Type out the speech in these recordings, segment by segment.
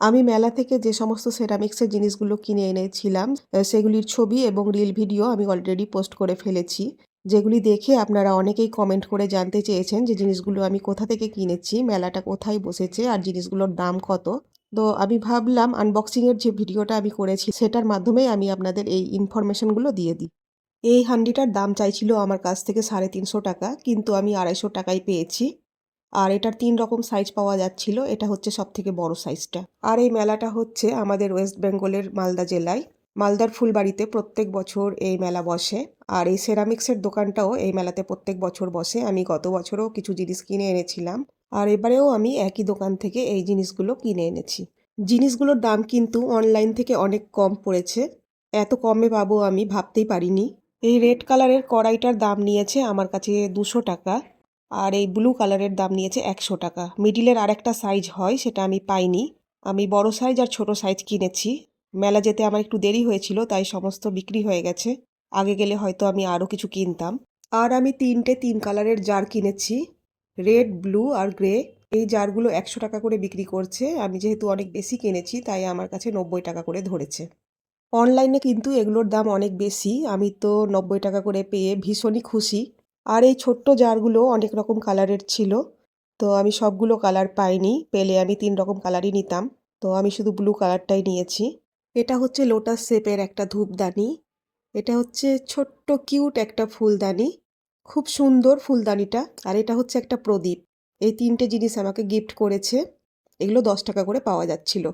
আমি মেলা থেকে যে সমস্ত সেরামিক্সের জিনিসগুলো কিনে এনেছিলাম সেগুলির ছবি এবং রিল ভিডিও আমি অলরেডি পোস্ট করে ফেলেছি। যেগুলি দেখে আপনারা অনেকেই কমেন্ট করে জানতে চেয়েছেন যে জিনিসগুলো আমি কোথা থেকে কিনেছি, মেলাটা কোথায় বসেছে আর জিনিসগুলোর দাম কত। তো আমি ভাবলাম আনবক্সিংয়ের যে ভিডিওটা আমি করেছি সেটার মাধ্যমেই আমি আপনাদের এই ইনফরমেশনগুলো দিয়ে দিই। এই হান্ডিটার দাম চাইছিল আমার কাছ থেকে 350 টাকা, কিন্তু আমি 250 টাকায় পেয়েছি। আর এটার 3 রকম সাইজ পাওয়া যাচ্ছিল, এটা হচ্ছে সবথেকে বড় সাইজটা। আর এই মেলাটা হচ্ছে আমাদের ওয়েস্ট বেঙ্গলের মালদা জেলায়, মালদার ফুলবাড়িতে প্রত্যেক বছর এই মেলা বসে। আর এই সেরামিক্সের দোকানটাও এই মেলাতে প্রত্যেক বছর বসে। আমি গত বছরও কিছু জিনিস কিনে এনেছিলাম, আর এবারেও আমি একই দোকান থেকে এই জিনিসগুলো কিনে এনেছি। জিনিসগুলোর দাম কিন্তু অনলাইন থেকে অনেক কম পড়েছে। এত কমে পাবো আমি ভাবতেই পারিনি। এই রেড কালারের কড়াইটার দাম নিয়েছে আমার কাছে 200 টাকা, আর এই ব্লু কালারের দাম নিয়েছে 100 টাকা। মিডিলের আরেকটা সাইজ হয়, সেটা আমি পাইনি। আমি বড় সাইজ আর ছোট সাইজ কিনেছি। মেলা যেতে আমার একটু দেরি হয়েছিল, তাই সমস্ত বিক্রি হয়ে গেছে। আগে গেলে হয়তো আমি আরও কিছু কিনতাম। আর আমি 3 কালারের জার কিনেছি, রেড, ব্লু আর গ্রে। এই জারগুলো 100 টাকা করে বিক্রি করছে। আমি যেহেতু অনেক বেশি কিনেছি তাই আমার কাছে 90 টাকা করে ধরেছে। অনলাইনে কিন্তু এগুলোর দাম অনেক বেশি। আমি তো 90 টাকা করে পেয়ে ভীষণই খুশি। আর এই ছোট্ট জারগুলো অনেক রকম কালারের ছিল, তো আমি সবগুলো কালার পাইনি। পেলে আমি 3 রকম কালারই নিতাম, তো আমি শুধু ব্লু কালারটাই নিয়েছি। এটা হচ্ছে লোটাস শেপের একটা ধূপদানি। এটা হচ্ছে ছোট্ট কিউট একটা ফুলদানি, খুব সুন্দর ফুলদানিটা। আর এটা হচ্ছে একটা প্রদীপ। এই 3টে জিনিস আমাকে গিফট করেছে। এগুলো 10 টাকা করে পাওয়া যাচ্ছিল।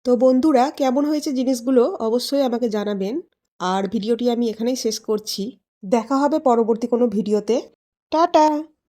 তো বন্ধুরা, কেমন হয়েছে জিনিসগুলো অবশ্যই আমাকে জানাবেন। আর ভিডিওটি আমি এখানেই শেষ করছি। দেখা হবে পরবর্তী কোনো ভিডিওতে। টাটা।